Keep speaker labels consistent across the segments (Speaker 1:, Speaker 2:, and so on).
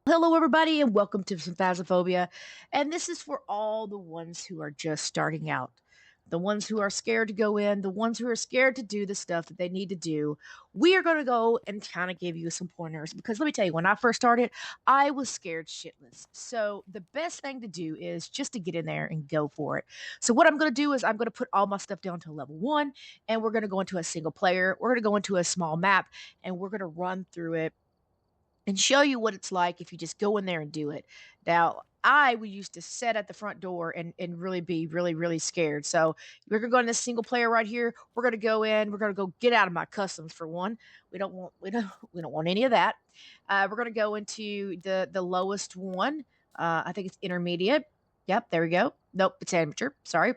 Speaker 1: Hello, everybody, and welcome to some Phasmophobia. And this is for all the ones who are just starting out, the ones who are scared to go in, the ones who are scared to do the stuff that they need to do. We are going to go and kind of give you some pointers because let me tell you, when I first started, I was scared shitless. So the best thing to do is just to get in there and go for it. So what I'm going to do is I'm going to put all my stuff down to level one, and we're going to go into a single player. We're going to go into a small map, and we're going to run through it and show you what it's like if you just go in there and do it. Now, I would used to sit at the front door and really be really scared. So we're gonna go in this single player right here. We're gonna go in. We're gonna go get out of my customs for one. We don't want any of that. We're gonna go into the lowest one. I think it's intermediate. Yep, there we go. Nope, it's amateur. Sorry.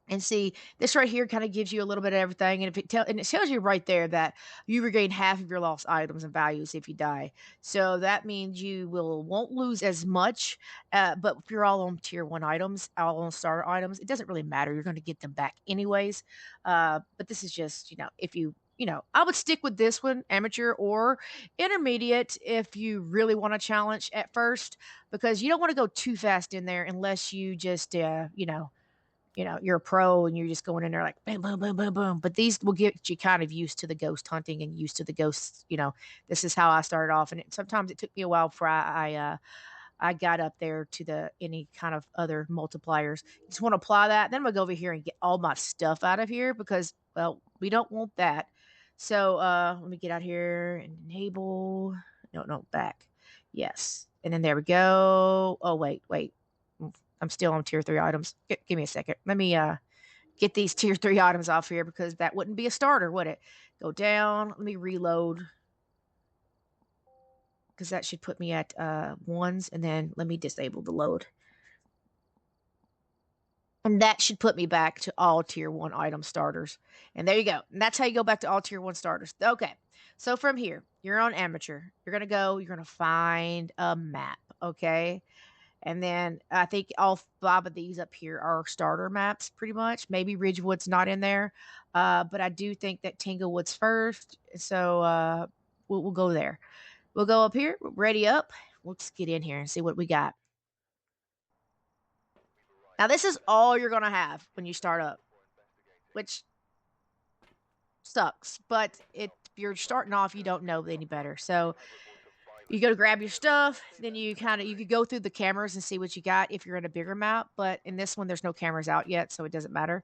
Speaker 1: And see, this right here kind of gives you a little bit of everything, and it tells you right there that you regain half of your lost items and values if you die. So that means you won't lose as much. But if you're all on tier one items, all on starter items, it doesn't really matter. You're going to get them back anyways. But this is just if I would stick with this one, amateur or intermediate, if you really want to challenge at first, because you don't want to go too fast in there unless you just you're a pro and you're just going in there like boom, boom, boom, boom, boom. But these will get you kind of used to the ghost hunting and used to the ghosts. This is how I started off, and sometimes it took me a while before I got up there to the any kind of other multipliers. Just want to apply that, then I'm gonna go over here and get all my stuff out of here because we don't want that. So let me get out here and enable. No, back. Yes, and then there we go. Oh wait. I'm still on tier three items. Give me a second. Let me get these tier three items off here because that wouldn't be a starter, would it? Go down. Let me reload because that should put me at ones, and then let me disable the load. And that should put me back to all tier one item starters. And there you go. And that's how you go back to all tier one starters. Okay. So from here, you're on amateur. You're going to find a map. Okay. And then I think all five of these up here are starter maps, pretty much. Maybe Ridgewood's not in there, but I do think that Tanglewood's first. So we'll go there. We'll go up here, ready up. Let's get in here and see what we got. Now, this is all you're going to have when you start up, which sucks, but if you're starting off, you don't know any better. So you go to grab your stuff, then you could go through the cameras and see what you got if you're in a bigger map. But in this one, there's no cameras out yet, so it doesn't matter.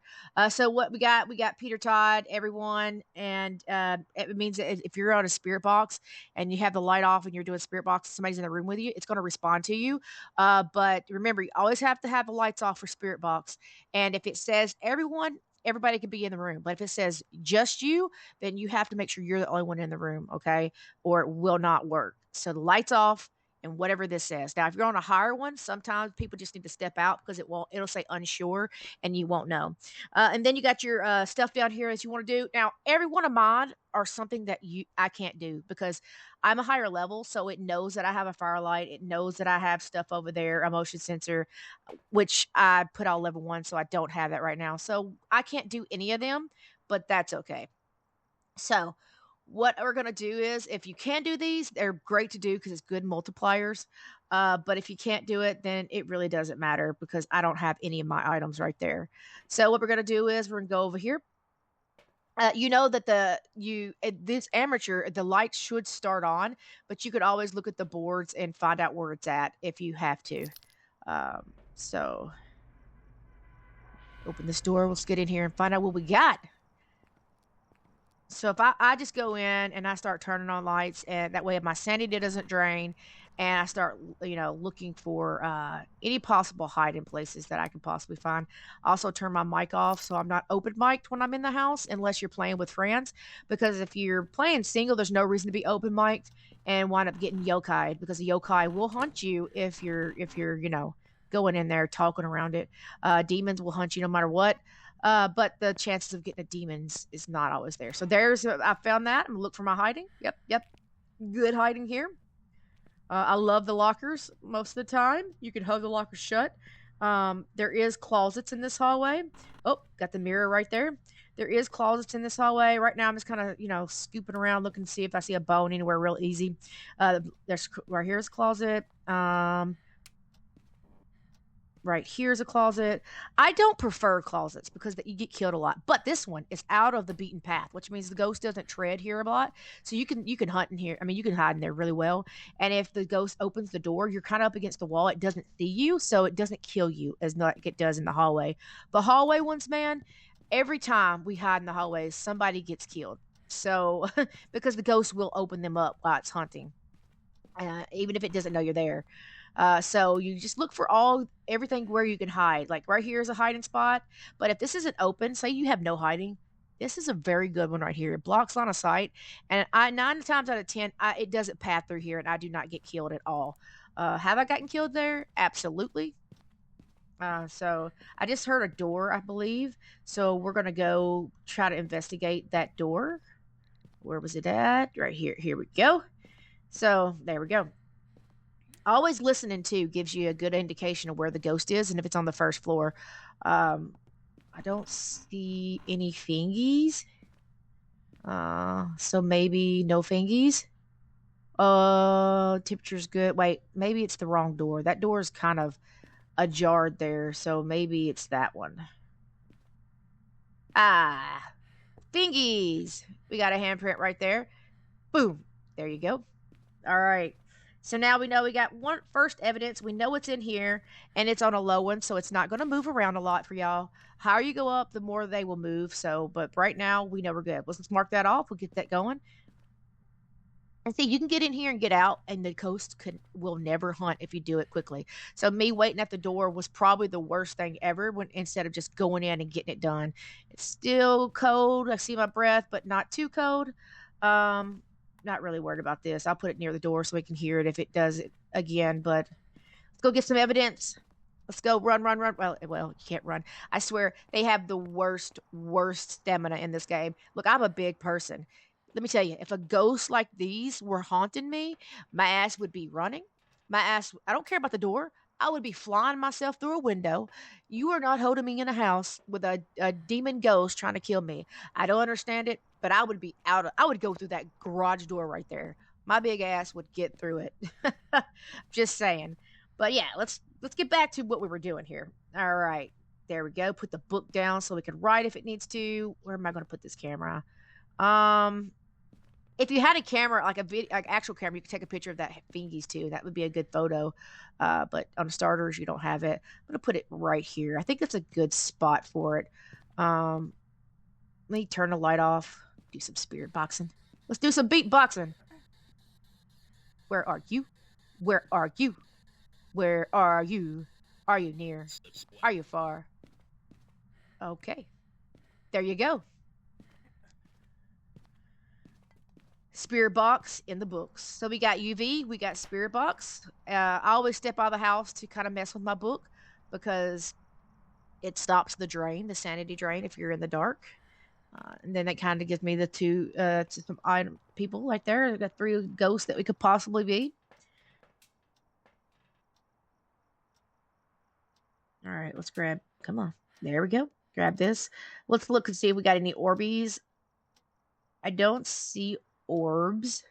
Speaker 1: So what we got Peter Todd, everyone, and it means that if you're on a spirit box and you have the light off and you're doing spirit box, somebody's in the room with you, it's going to respond to you. But remember, you always have to have the lights off for spirit box. And if it says everyone, everybody can be in the room. But if it says just you, then you have to make sure you're the only one in the room, okay? Or it will not work. So the lights off and whatever this says. Now, if you're on a higher one, sometimes people just need to step out because it'll say unsure and you won't know. And then you got your stuff down here as you want to do. Now, every one of mine are something that I can't do because I'm a higher level, so it knows that I have a firelight. It knows that I have stuff over there, a motion sensor, which I put all level one, so I don't have that right now. So I can't do any of them, but that's okay. So what we're going to do is if you can do these, they're great to do because it's good multipliers. But if you can't do it, then it really doesn't matter because I don't have any of my items right there. So what we're going to do is we're going to go over here. You know that this amateur the lights should start on, but you could always look at the boards and find out where it's at if you have to. So open this door. Let's get in here and find out what we got. So if I just go in and I start turning on lights, and that way my sanity doesn't drain, and I start looking for any possible hiding places that I can possibly find. I also turn my mic off so I'm not open mic'd when I'm in the house unless you're playing with friends. Because if you're playing single, there's no reason to be open mic'd and wind up getting yokai because the yokai will hunt you if you're going in there talking around it. Demons will hunt you no matter what. But the chances of getting a demons is not always there. So I found that. I'm gonna look for my hiding. Yep. Good hiding here. I love the lockers most of the time. You can hug the lockers shut. There is closets in this hallway. Oh, got the mirror right there. There is closets in this hallway. Right now, I'm just kind of, scooping around looking to see if I see a bone anywhere real easy. There's right here's a closet. Right here's a closet. I don't prefer closets because you get killed a lot. But this one is out of the beaten path, which means the ghost doesn't tread here a lot. So you can hunt in here. I mean, you can hide in there really well. And if the ghost opens the door, you're kind of up against the wall. It doesn't see you, so it doesn't kill you as like it does in the hallway. The hallway ones, man, every time we hide in the hallways, somebody gets killed. So because the ghost will open them up while it's hunting, even if it doesn't know you're there. So you just look for everything where you can hide. Like right here is a hiding spot. But if this isn't open, say you have no hiding, this is a very good one right here. It blocks line of sight, and I 9 times out of 10, it doesn't pass through here, and I do not get killed at all. Have I gotten killed there? Absolutely. So I just heard a door, I believe. So we're gonna go try to investigate that door. Where was it at? Right here. Here we go. So there we go. Always listening too gives you a good indication of where the ghost is and if it's on the first floor. I don't see any fingies. So maybe no fingies. Temperature's good. Wait, maybe it's the wrong door. That door is kind of ajar there, so maybe it's that one. Ah, fingies. We got a handprint right there. Boom. There you go. All right. So now we know we got one first evidence. We know it's in here and it's on a low one, so it's not going to move around a lot for y'all. Higher you go up, the more they will move. So, but right now we know we're good. Let's mark that off. We'll get that going. And see, you can get in here and get out, and the ghost will never hunt if you do it quickly. So me waiting at the door was probably the worst thing ever. When instead of just going in and getting it done, it's still cold. I see my breath, but not too cold. Not really worried about this. I'll put it near the door so we can hear it if it does it again. But let's go get some evidence. Let's go run, run, run. Well, you can't run. I swear they have the worst stamina in this game. Look, I'm a big person. Let me tell you, if a ghost like these were haunting me, my ass would be running. My ass, I don't care about the door. I would be flying myself through a window. You are not holding me in a house with a demon ghost trying to kill me. I don't understand it, but I would be I would go through that garage door right there. My big ass would get through it. Just saying. But yeah, let's get back to what we were doing here. All right. There we go. Put the book down so we can write if it needs to. Where am I going to put this camera? If you had a camera, like a video, like actual camera, you could take a picture of that fingies too. That would be a good photo. But on starters, you don't have it. I'm gonna put it right here. I think that's a good spot for it. Let me turn the light off. Do some spirit boxing. Let's do some beatboxing. Where are you? Where are you? Where are you? Are you near? Are you far? Okay. There you go. Spirit box in the books. So we got UV, we got spirit box. I always step out of the house to kind of mess with my book because it stops the drain, the sanity drain, if you're in the dark. And then it kind of gives me the some item people right there. I've got 3 ghosts that we could possibly be. All right, let's grab. Come on, there we go. Grab this. Let's look and see if we got any Orbeez. I don't see orbs,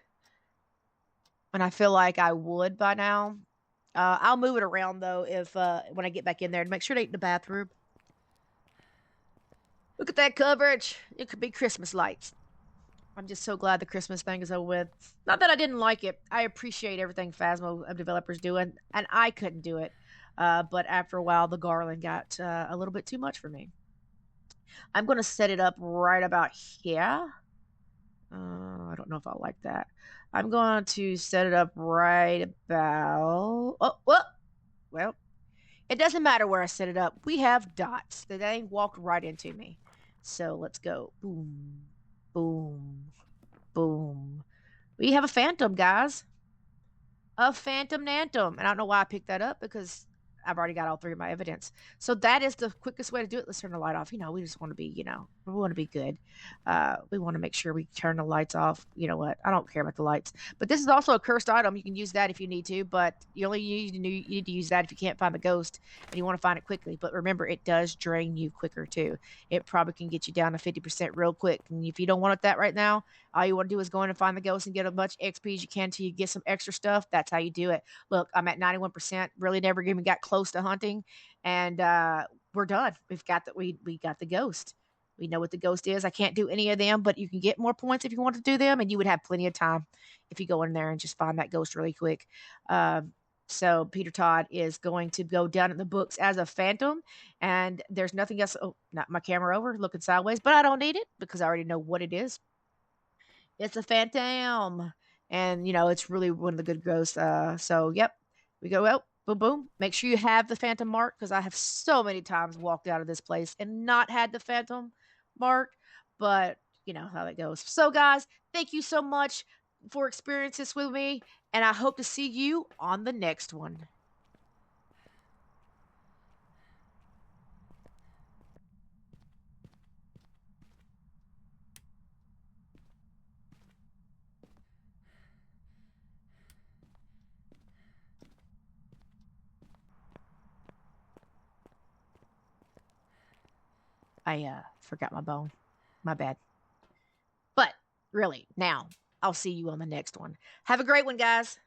Speaker 1: and I feel like I would by now. I'll move it around though if when I get back in there to make sure to eat in the bathroom. Look at that coverage. It could be Christmas lights. I'm just so glad the Christmas thing is over with. Not that I didn't like it. I appreciate everything Phasmo developers doing, and I couldn't do it. But after a while, the garland got a little bit too much for me. I'm going to set it up right about here. I don't know if I'll like that. I'm going to set it up right about... Well, it doesn't matter where I set it up. We have dots. The thing walked right into me. So let's go. Boom, boom, boom. We have a phantom, guys. A phantom nantum. And I don't know why I picked that up because I've already got all three of my evidence. So that is the quickest way to do it. Let's turn the light off. We just want to be, we want to be good. We want to make sure we turn the lights off. You know what? I don't care about the lights. But this is also a cursed item. You can use that if you need to, but you need to use that if you can't find the ghost and you want to find it quickly. But remember, it does drain you quicker too. It probably can get you down to 50% real quick. And if you don't want it that right now, all you want to do is go in and find the ghost and get as much XP as you can till you get some extra stuff. That's how you do it. Look, I'm at 91%. Really never even got close to hunting, and we're done. We got the ghost. We know what the ghost is. I can't do any of them, but you can get more points if you want to do them, and you would have plenty of time if you go in there and just find that ghost really quick. So Peter Todd is going to go down in the books as a phantom, and there's nothing else. Oh, not my camera over, looking sideways, but I don't need it because I already know what it is. It's a phantom. And it's really one of the good ghosts. So yep. We go out, boom, boom. Make sure you have the phantom mark because I have so many times walked out of this place and not had the phantom mark. But you know how that goes. So guys, thank you so much for experiencing this with me. And I hope to see you on the next one. I forgot my bone. My bad. But really, now I'll see you on the next one. Have a great one, guys.